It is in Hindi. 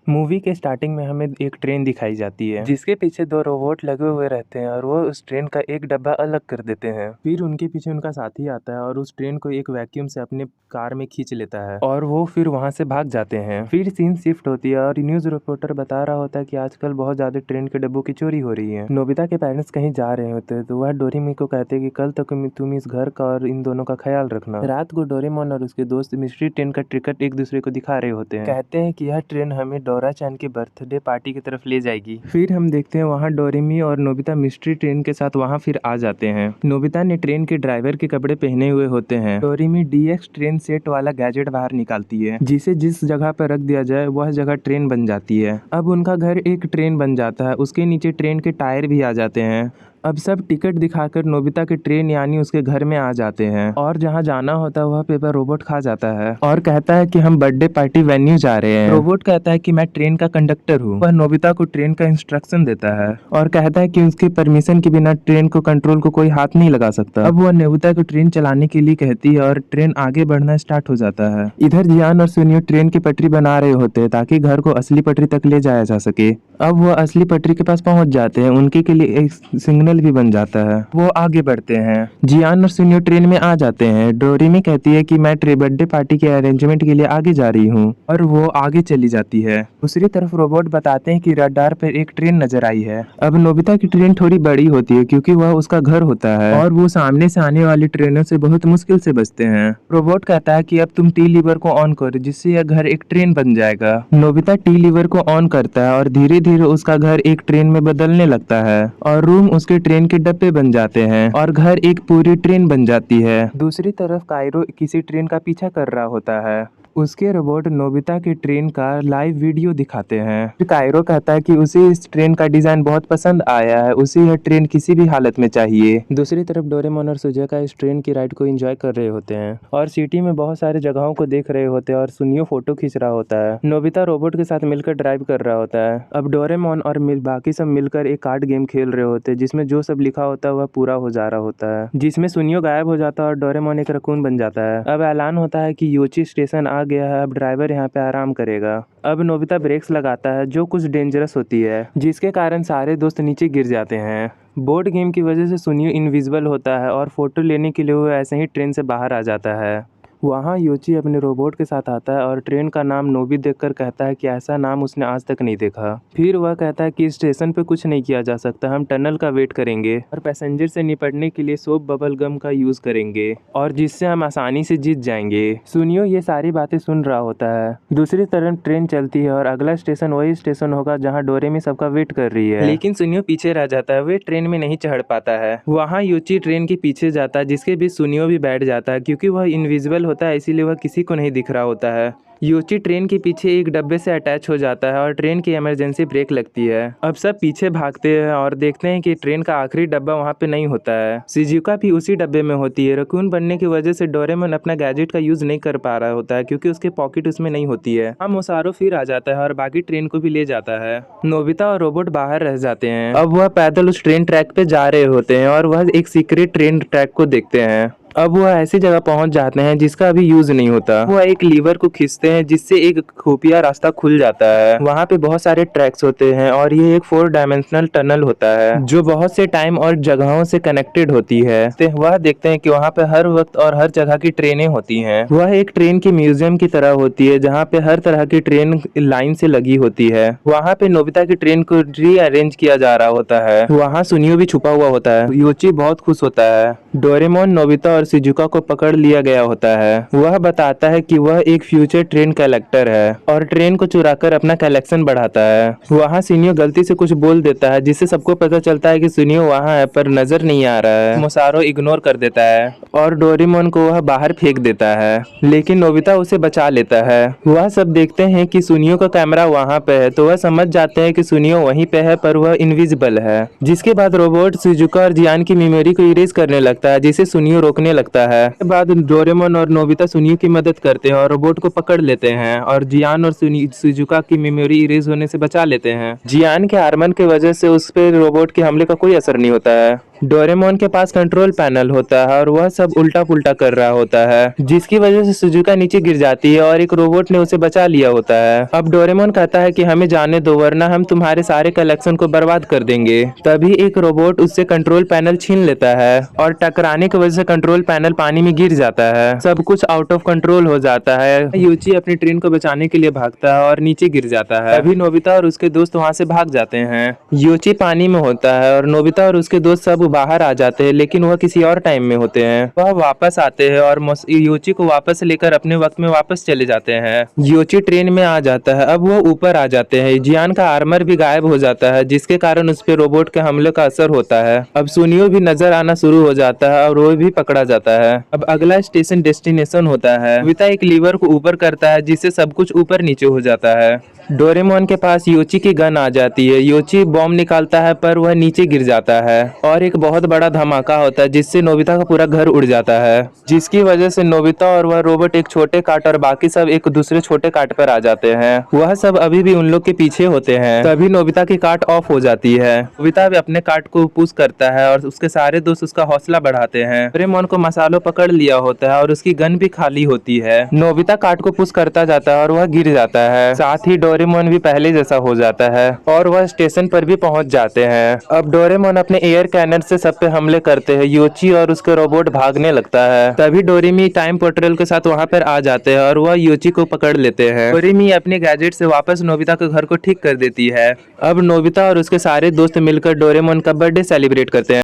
मूवी के स्टार्टिंग में हमें एक ट्रेन दिखाई जाती है जिसके पीछे दो रोबोट लगे हुए रहते हैं और वो उस ट्रेन का एक डब्बा अलग कर देते हैं। फिर उनके पीछे उनका साथी आता है और उस ट्रेन को एक वैक्यूम से अपने कार में खींच लेता है और वो फिर वहां से भाग जाते हैं। फिर सीन शिफ्ट होती है और न्यूज रिपोर्टर बता रहा होता है कि आजकल बहुत ज्यादा ट्रेन के डब्बों की चोरी हो रही है। नोबिता के पेरेंट्स कहीं जा रहे होते हैं तो वह डोरेमोन को कहते हैं कि कल तक तुम इस घर का और इन दोनों का ख्याल रखना। रात को डोरेमोन और उसके दोस्त मिस्ट्री ट्रेन का टिकट एक दूसरे को दिखा रहे होते हैं। कहते हैं कि यह ट्रेन हमें डोरा चैन के बर्थडे पार्टी की तरफ ले जाएगी। फिर हम देखते हैं वहाँ डोरेमी और नोबिता मिस्ट्री ट्रेन के साथ वहाँ फिर आ जाते हैं। नोबिता ने ट्रेन के ड्राइवर के कपड़े पहने हुए होते हैं। डोरेमी डीएक्स ट्रेन सेट वाला गैजेट बाहर निकालती है जिसे जिस जगह पर रख दिया जाए वह जगह ट्रेन बन जाती है। अब उनका घर एक ट्रेन बन जाता है, उसके नीचे ट्रेन के टायर भी आ जाते हैं। अब सब टिकट दिखाकर नोबिता के ट्रेन यानी उसके घर में आ जाते हैं और जहाँ जाना होता है वह पेपर रोबोट खा जाता है और कहता है कि हम बर्थडे पार्टी वेन्यू जा रहे हैं। रोबोट कहता है कि मैं ट्रेन का कंडक्टर हूँ। वह नोबिता को ट्रेन का इंस्ट्रक्शन देता है और कहता है कि उसकी परमिशन के बिना ट्रेन को कंट्रोल को कोई हाथ नहीं लगा सकता। अब वह नोबिता को ट्रेन चलाने के लिए कहती है और ट्रेन आगे बढ़ना स्टार्ट हो जाता है। इधर जियान और सुनियो ट्रेन की पटरी बना रहे होते हैं ताकि घर को असली पटरी तक ले जाया जा सके। अब वह असली पटरी के पास पहुंच जाते हैं, उनके के लिए एक सिग्नल भी बन जाता है। वो आगे बढ़ते हैं। जियान और सुनियो ट्रेन में आ जाते हैं। डोरेमी कहती है कि मैं बर्थडे पार्टी के अरेंजमेंट के लिए आगे जा रही हूँ और वो आगे चली जाती है। दूसरी तरफ रोबोट बताते हैं कि रडार पर एक ट्रेन नजर आई है। अब नोबिता की ट्रेन थोड़ी बड़ी होती है क्योंकि वह उसका घर होता है और वो सामने से आने वाली ट्रेनों से बहुत मुश्किल से बचते हैं। रोबोट कहता है कि अब तुम टी लीवर को ऑन करो जिससे यह घर एक ट्रेन बन जाएगा। नोबिता टी लीवर को ऑन करता है और धीरे धीरे उसका घर एक ट्रेन में बदलने लगता है और रूम उसके ट्रेन के डब्बे बन जाते हैं और घर एक पूरी ट्रेन बन जाती है। दूसरी तरफ काइरो किसी ट्रेन का पीछा कर रहा होता है। उसके रोबोट नोबिता के ट्रेन का लाइव वीडियो दिखाते हैं। फिर काइरो कहता है कि उसे इस ट्रेन का डिजाइन बहुत पसंद आया है, उसे यह ट्रेन किसी भी हालत में चाहिए। दूसरी तरफ डोरेमोन और सुजुका इस ट्रेन की राइड को एंजॉय कर रहे होते हैं और सिटी में बहुत सारे जगहों को देख रहे होते हैं और सुनियो फोटो खींच रहा होता है। नोबिता रोबोट के साथ मिलकर ड्राइव कर रहा होता है। अब डोरेमोन और बाकी सब मिलकर एक कार्ड गेम खेल रहे होते हैं जिसमें जो सब लिखा होता है वह पूरा हो जा रहा होता है, जिसमें सुनियो गायब हो जाता है और डोरेमोन एक रकून बन जाता है। अब ऐलान होता है कि योची स्टेशन आ गया है, अब ड्राइवर यहाँ पे आराम करेगा। अब नोबिता ब्रेक्स लगाता है जो कुछ डेंजरस होती है जिसके कारण सारे दोस्त नीचे गिर जाते हैं। बोर्ड गेम की वजह से सुनियो इनविजिबल होता है और फोटो लेने के लिए वो ऐसे ही ट्रेन से बाहर आ जाता है। वहाँ योची अपने रोबोट के साथ आता है और ट्रेन का नाम नोबी देखकर कहता है कि ऐसा नाम उसने आज तक नहीं देखा। फिर वह कहता है कि स्टेशन पे कुछ नहीं किया जा सकता, हम टनल का वेट करेंगे और पैसेंजर से निपटने के लिए सोप बबल गम का यूज करेंगे और जिससे हम आसानी से जीत जाएंगे। सुनियो ये सारी बातें सुन रहा होता है। दूसरी तरफ ट्रेन चलती है और अगला स्टेशन वही स्टेशन होगा जहाँ डोरेमी सबका वेट कर रही है, लेकिन सुनियो पीछे रह जाता है, वे ट्रेन में नहीं चढ़ पाता है। वहाँ योची ट्रेन के पीछे जाता है जिसके बीच सुनियो भी बैठ जाता है क्योंकि वह इनविजिबल होता है इसीलिए वह किसी को नहीं दिख रहा होता है। योची ट्रेन के पीछे एक डब्बे से अटैच हो जाता है और ट्रेन की इमरजेंसी ब्रेक लगती है। अब सब पीछे भागते हैं और देखते हैं कि ट्रेन का आखिरी डब्बा वहाँ पे नहीं होता है। शिजुका भी उसी डब्बे में होती है। रकून बनने की वजह से डोरेमोन अपना गैजेट का यूज नहीं कर पा रहा होता है क्योंकि उसके पॉकेट उसमें नहीं होती है। हम मोसारो फिर आ जाता है और बाकी ट्रेन को भी ले जाता है। नोबिता और रोबोट बाहर रह जाते हैं। अब वह पैदल उस ट्रेन ट्रैक पे जा रहे होते हैं और वह एक सीक्रेट ट्रेन ट्रैक को देखते हैं। अब वह ऐसी जगह पहुंच जाते हैं जिसका अभी यूज नहीं होता। वह एक लीवर को खींचते हैं जिससे एक खुफिया रास्ता खुल जाता है। वहाँ पे बहुत सारे ट्रैक्स होते हैं और ये एक 4 डायमेंशनल टनल होता है जो बहुत से टाइम और जगहों से कनेक्टेड होती है। वह देखते हैं कि वहाँ पे हर वक्त और हर जगह की ट्रेनें होती हैं। वह एक ट्रेन की म्यूजियम की तरह होती है जहाँ पे हर तरह की ट्रेन लाइन से लगी होती है। वहाँ पे नोबिता की ट्रेन को रीअरेंज किया जा रहा होता है। वहाँ सुनियो भी छुपा हुआ होता है। योची बहुत खुश होता है। डोरेमोन नोबिता और शिजुका को पकड़ लिया गया होता है। वह बताता है कि वह एक फ्यूचर ट्रेन कलेक्टर है और ट्रेन को चुराकर अपना कलेक्शन बढ़ाता है। वहाँ सुनियो गलती से कुछ बोल देता है जिससे सबको पता चलता है कि सुनियो वहाँ है पर नजर नहीं आ रहा है। मोसारो इग्नोर कर देता है और डोरेमोन को वह बाहर फेंक देता है, लेकिन नोबिता उसे बचा लेता है। वह सब देखते हैं कि सुनियो का कैमरा वहाँ पे है तो वह समझ जाते हैं कि सुनियो वहीं पे है पर वह इनविजिबल है। जिसके बाद रोबोट शिजुका और जियान की मेमोरी को इरेज करने लगता है जिसे सुनियो रोकने लगता है। इसके बाद डोरेमोन और नोबिता सुनियो की मदद करते हैं और रोबोट को पकड़ लेते हैं और जियान और शिजुका की मेमोरी इरेज होने से बचा लेते हैं। जियान के आर्मर की वजह से उस पर रोबोट के हमले का कोई असर नहीं होता है। डोरेमोन के पास कंट्रोल पैनल होता है और वह सब उल्टा पुल्टा कर रहा होता है, जिसकी वजह से सुजुका नीचे गिर जाती है और एक रोबोट ने उसे बचा लिया होता है। अब डोरेमोन कहता है कि हमें जाने दो वरना हम तुम्हारे सारे कलेक्शन को बर्बाद कर देंगे। तभी एक रोबोट उससे कंट्रोल पैनल छीन लेता है और टकराने की वजह से कंट्रोल पैनल पानी में गिर जाता है। सब कुछ आउट ऑफ कंट्रोल हो जाता है। यूची अपनी ट्रेन को बचाने के लिए भागता है और नीचे गिर जाता है। तभी नोबिता और उसके दोस्त वहां से भाग जाते हैं। यूची पानी में होता है और नोबिता और उसके दोस्त सब बाहर आ जाते हैं, लेकिन वह किसी और टाइम में होते हैं। वह वापस आते हैं और यूची को वापस लेकर अपने वक्त में वापस चले जाते हैं। यूची ट्रेन में आ जाता है। अब वो ऊपर आ जाते हैं। जियान का आर्मर भी गायब हो जाता है, जिसके कारण उस पर रोबोट के हमले का असर होता है। अब सुनियो भी नजर आना शुरू हो जाता है और वो भी पकड़ा जाता है। अब अगला स्टेशन डेस्टिनेशन होता है। नोबिता एक लीवर को ऊपर करता है, जिससे सब कुछ ऊपर नीचे हो जाता है। डोरेमोन के पास यूची की गन आ जाती है। यूची बॉम्ब निकालता है पर वह नीचे गिर जाता है और एक बहुत बड़ा धमाका होता है, जिससे नोबिता का पूरा घर उड़ जाता है, जिसकी वजह से नोबिता और वह रोबोट एक छोटे काट और बाकी सब एक दूसरे छोटे काट पर आ जाते हैं। वह सब अभी भी उन लोग के पीछे होते हैं। तभी नोबिता की काट ऑफ हो जाती है। नोबिता भी अपने काट को पुश करता है और उसके सारे दोस्त उसका हौसला बढ़ाते हैं। डोरेमोन को मसालों पकड़ लिया होता है और उसकी गन भी खाली होती है। नोबिता काट को पुश करता जाता है और वह गिर जाता है। साथ ही डोरेमोन भी पहले जैसा हो जाता है और वह स्टेशन पर भी पहुंच जाते हैं। अब डोरेमोन अपने एयर कैनन से सब पे हमले करते हैं। यूची और उसके रोबोट भागने लगता है। तभी डोरेमी टाइम पोर्टल के साथ वहां पर आ जाते हैं और वह यूची को पकड़ लेते हैं। डोरेमी अपने गैजेट से वापस नोबिता के घर को ठीक कर देती है। अब नोबिता और उसके सारे दोस्त मिलकर डोरेमोन का बर्थडे सेलिब्रेट करते हैं।